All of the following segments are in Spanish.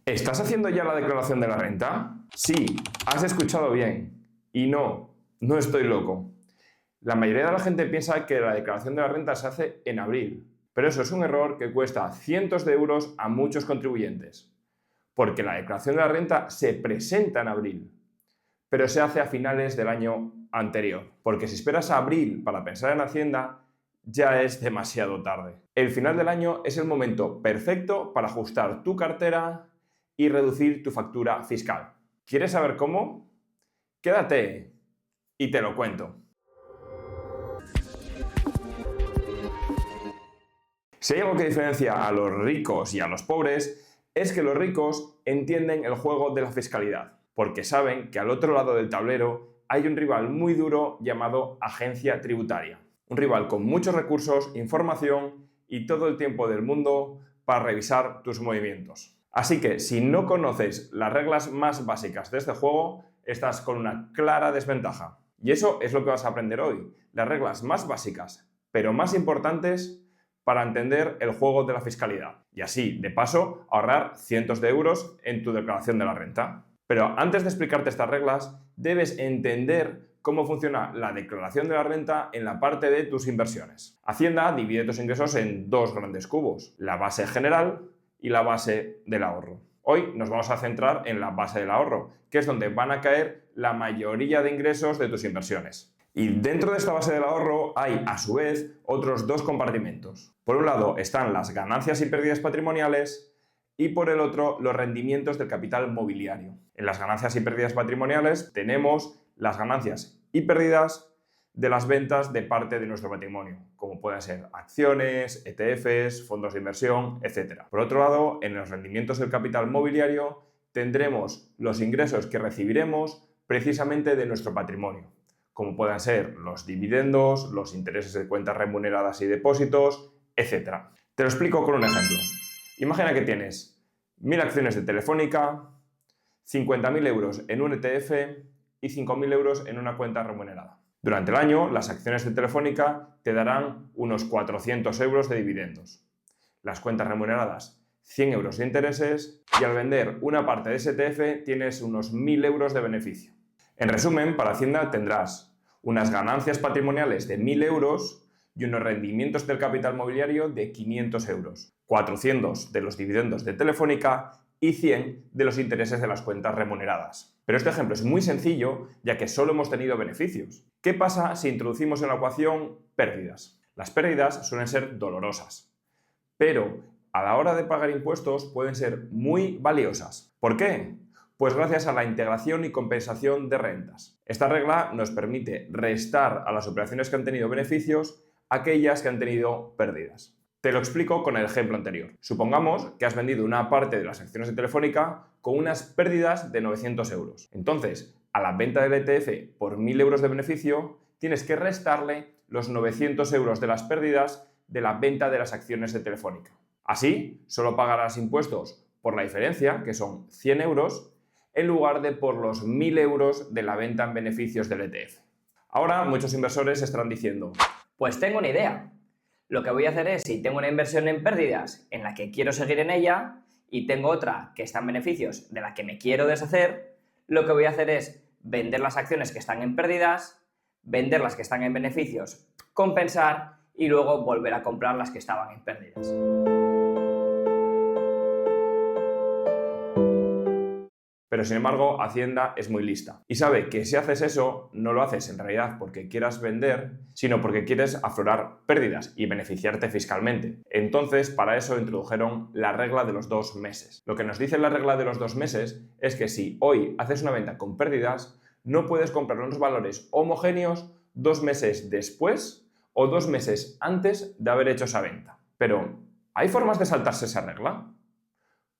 ¿Estás haciendo ya la declaración de la renta? Sí, has escuchado bien. Y no estoy loco. La mayoría de la gente piensa que la declaración de la renta se hace en abril, pero eso es un error que cuesta cientos de euros a muchos contribuyentes, porque la declaración de la renta se presenta en abril, pero se hace a finales del año anterior, porque si esperas a abril para pensar en Hacienda, ya es demasiado tarde. El final del año es el momento perfecto para ajustar tu cartera y reducir tu factura fiscal. ¿Quieres saber cómo? Quédate y te lo cuento. Si hay algo que diferencia a los ricos y a los pobres, es que los ricos entienden el juego de la fiscalidad, porque saben que al otro lado del tablero hay un rival muy duro llamado agencia tributaria. Un rival con muchos recursos, información y todo el tiempo del mundo para revisar tus movimientos. Así que si no conoces las reglas más básicas de este juego, estás con una clara desventaja. Y eso es lo que vas a aprender hoy, las reglas más básicas, pero más importantes para entender el juego de la fiscalidad y así, de paso, ahorrar cientos de euros en tu declaración de la renta. Pero antes de explicarte estas reglas, debes entender cómo funciona la declaración de la renta en la parte de tus inversiones. Hacienda divide tus ingresos en dos grandes cubos, la base general y la base del ahorro. Hoy nos vamos a centrar en la base del ahorro, que es donde van a caer la mayoría de ingresos de tus inversiones. Y dentro de esta base del ahorro hay, a su vez, otros dos compartimentos. Por un lado están las ganancias y pérdidas patrimoniales y por el otro los rendimientos del capital mobiliario. En las ganancias y pérdidas patrimoniales tenemos las ganancias y pérdidas de las ventas de parte de nuestro patrimonio, como pueden ser acciones, ETFs, fondos de inversión, etc. Por otro lado, en los rendimientos del capital mobiliario tendremos los ingresos que recibiremos precisamente de nuestro patrimonio, como puedan ser los dividendos, los intereses de cuentas remuneradas y depósitos, etc. Te lo explico con un ejemplo. Imagina que tienes 1.000 acciones de Telefónica, 50.000 euros en un ETF y 5.000 euros en una cuenta remunerada. Durante el año, las acciones de Telefónica te darán unos 400 euros de dividendos. Las cuentas remuneradas, 100 euros de intereses y al vender una parte de ese ETF tienes unos 1.000 euros de beneficio. En resumen, para Hacienda tendrás unas ganancias patrimoniales de 1.000 euros y unos rendimientos del capital mobiliario de 500 euros, 400 de los dividendos de Telefónica y 100 de los intereses de las cuentas remuneradas. Pero este ejemplo es muy sencillo, ya que solo hemos tenido beneficios. ¿Qué pasa si introducimos en la ecuación pérdidas? Las pérdidas suelen ser dolorosas, pero a la hora de pagar impuestos pueden ser muy valiosas. ¿Por qué? Pues gracias a la integración y compensación de rentas. Esta regla nos permite restar a las operaciones que han tenido beneficios aquellas que han tenido pérdidas. Te lo explico con el ejemplo anterior. Supongamos que has vendido una parte de las acciones de Telefónica con unas pérdidas de 900 euros. Entonces, a la venta del ETF por 1.000 euros de beneficio, tienes que restarle los 900 euros de las pérdidas de la venta de las acciones de Telefónica. Así, solo pagarás impuestos por la diferencia, que son 100 euros, en lugar de por los 1.000 euros de la venta en beneficios del ETF. Ahora, muchos inversores estarán diciendo: pues tengo una idea. Lo que voy a hacer es, si tengo una inversión en pérdidas en la que quiero seguir en ella y tengo otra que está en beneficios de la que me quiero deshacer, lo que voy a hacer es vender las acciones que están en pérdidas, vender las que están en beneficios, compensar y luego volver a comprar las que estaban en pérdidas. Pero sin embargo, Hacienda es muy lista y sabe que si haces eso, no lo haces en realidad porque quieras vender, sino porque quieres aflorar pérdidas y beneficiarte fiscalmente. Entonces, para eso introdujeron la regla de los 2 meses. Lo que nos dice la regla de los 2 meses es que si hoy haces una venta con pérdidas, no puedes comprar unos valores homogéneos 2 meses después o 2 meses antes de haber hecho esa venta. Pero, ¿hay formas de saltarse esa regla?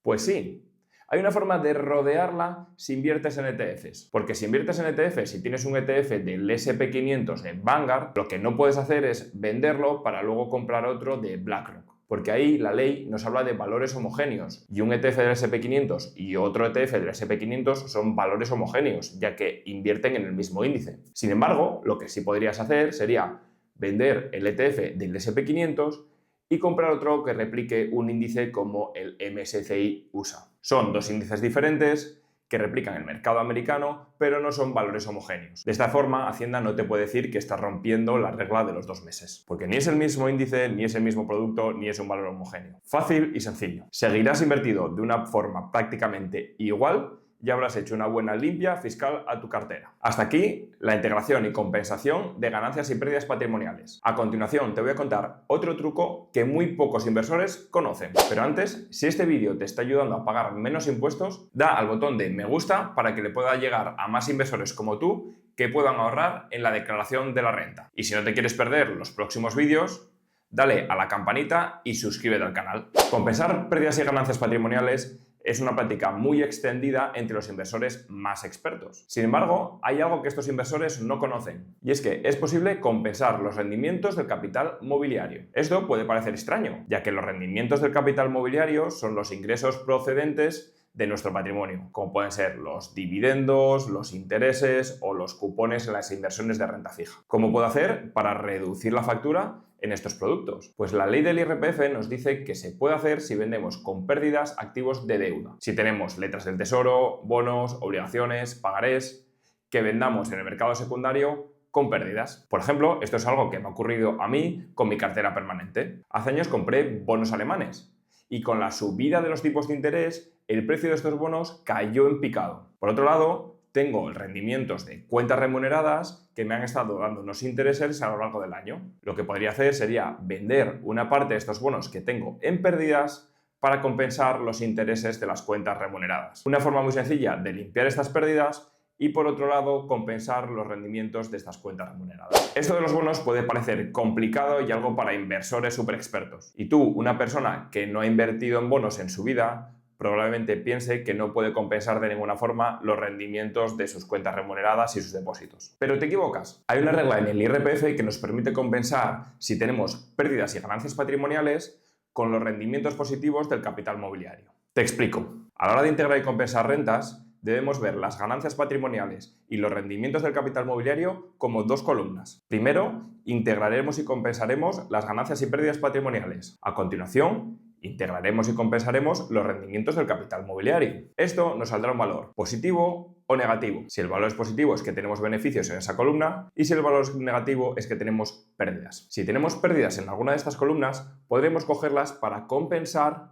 Pues sí. Hay una forma de rodearla si inviertes en ETFs. Porque si inviertes en ETFs, si tienes un ETF del SP500 de Vanguard, lo que no puedes hacer es venderlo para luego comprar otro de BlackRock. Porque ahí la ley nos habla de valores homogéneos y un ETF del SP500 y otro ETF del SP500 son valores homogéneos, ya que invierten en el mismo índice. Sin embargo, lo que sí podrías hacer sería vender el ETF del SP500 y comprar otro que replique un índice como el MSCI USA. Son dos índices diferentes que replican el mercado americano, pero no son valores homogéneos. De esta forma, Hacienda no te puede decir que estás rompiendo la regla de los 2 meses, porque ni es el mismo índice, ni es el mismo producto, ni es un valor homogéneo. Fácil y sencillo. Seguirás invertido de una forma prácticamente igual y habrás hecho una buena limpia fiscal a tu cartera. Hasta aquí la integración y compensación de ganancias y pérdidas patrimoniales. A continuación te voy a contar otro truco que muy pocos inversores conocen. Pero antes, si este vídeo te está ayudando a pagar menos impuestos, da al botón de me gusta para que le pueda llegar a más inversores como tú que puedan ahorrar en la declaración de la renta. Y si no te quieres perder los próximos vídeos, dale a la campanita y suscríbete al canal. Compensar pérdidas y ganancias patrimoniales es una práctica muy extendida entre los inversores más expertos. Sin embargo, hay algo que estos inversores no conocen, y es que es posible compensar los rendimientos del capital mobiliario. Esto puede parecer extraño, ya que los rendimientos del capital mobiliario son los ingresos procedentes de nuestro patrimonio, como pueden ser los dividendos, los intereses o los cupones en las inversiones de renta fija. ¿Cómo puedo hacer para reducir la factura en estos productos? Pues la ley del IRPF nos dice que se puede hacer si vendemos con pérdidas activos de deuda. Si tenemos letras del tesoro, bonos, obligaciones, pagarés, que vendamos en el mercado secundario con pérdidas. Por ejemplo, esto es algo que me ha ocurrido a mí con mi cartera permanente. Hace años compré bonos alemanes y con la subida de los tipos de interés, el precio de estos bonos cayó en picado. Por otro lado, tengo rendimientos de cuentas remuneradas que me han estado dando unos intereses a lo largo del año. Lo que podría hacer sería vender una parte de estos bonos que tengo en pérdidas para compensar los intereses de las cuentas remuneradas. Una forma muy sencilla de limpiar estas pérdidas y, por otro lado, compensar los rendimientos de estas cuentas remuneradas. Esto de los bonos puede parecer complicado y algo para inversores súper expertos. Y tú, una persona que no ha invertido en bonos en su vida, probablemente piense que no puede compensar de ninguna forma los rendimientos de sus cuentas remuneradas y sus depósitos. Pero te equivocas. Hay una regla en el IRPF que nos permite compensar si tenemos pérdidas y ganancias patrimoniales con los rendimientos positivos del capital mobiliario. Te explico. A la hora de integrar y compensar rentas, debemos ver las ganancias patrimoniales y los rendimientos del capital mobiliario como dos columnas. Primero, integraremos y compensaremos las ganancias y pérdidas patrimoniales. A continuación, integraremos y compensaremos los rendimientos del capital mobiliario. Esto nos saldrá un valor positivo o negativo. Si el valor es positivo es que tenemos beneficios en esa columna y si el valor es negativo es que tenemos pérdidas. Si tenemos pérdidas en alguna de estas columnas, podremos cogerlas para compensar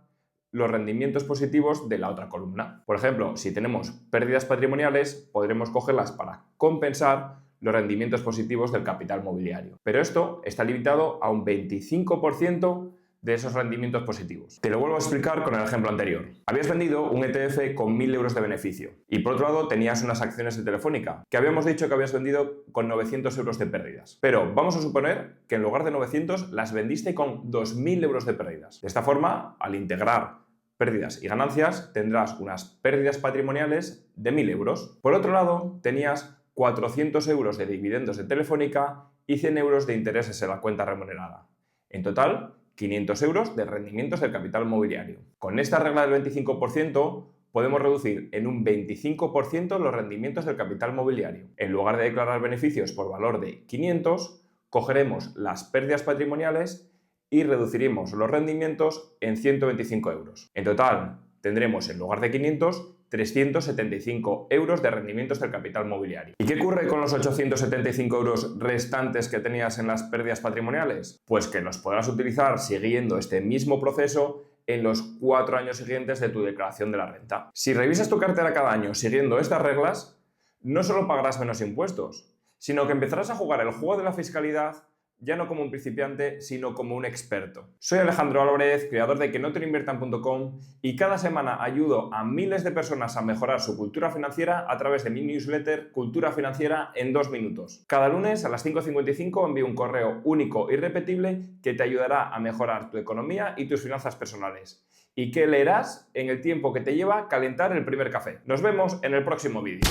los rendimientos positivos de la otra columna. Por ejemplo, si tenemos pérdidas patrimoniales, podremos cogerlas para compensar los rendimientos positivos del capital mobiliario. Pero esto está limitado a un 25% de esos rendimientos positivos. Te lo vuelvo a explicar con el ejemplo anterior. Habías vendido un ETF con 1.000 euros de beneficio y por otro lado tenías unas acciones de Telefónica que habíamos dicho que habías vendido con 900 euros de pérdidas. Pero vamos a suponer que en lugar de 900 las vendiste con 2.000 euros de pérdidas. De esta forma, al integrar pérdidas y ganancias, tendrás unas pérdidas patrimoniales de 1.000 euros. Por otro lado, tenías 400 euros de dividendos de Telefónica y 100 euros de intereses en la cuenta remunerada. En total, 500 euros de rendimientos del capital mobiliario. Con esta regla del 25% podemos reducir en un 25% los rendimientos del capital mobiliario. En lugar de declarar beneficios por valor de 500, cogeremos las pérdidas patrimoniales y reduciremos los rendimientos en 125 euros. En total, tendremos en lugar de 500, 375 euros de rendimientos del capital mobiliario. ¿Y qué ocurre con los 875 euros restantes que tenías en las pérdidas patrimoniales? Pues que los podrás utilizar siguiendo este mismo proceso en los 4 años siguientes de tu declaración de la renta. Si revisas tu cartera cada año siguiendo estas reglas, no solo pagarás menos impuestos, sino que empezarás a jugar el juego de la fiscalidad ya no como un principiante, sino como un experto. Soy Alejandro Álvarez, creador de quenoteloinviertan.com y cada semana ayudo a miles de personas a mejorar su cultura financiera a través de mi newsletter Cultura Financiera en 2 minutos. Cada lunes a las 5:55 envío un correo único y repetible que te ayudará a mejorar tu economía y tus finanzas personales y que leerás en el tiempo que te lleva calentar el primer café. Nos vemos en el próximo vídeo.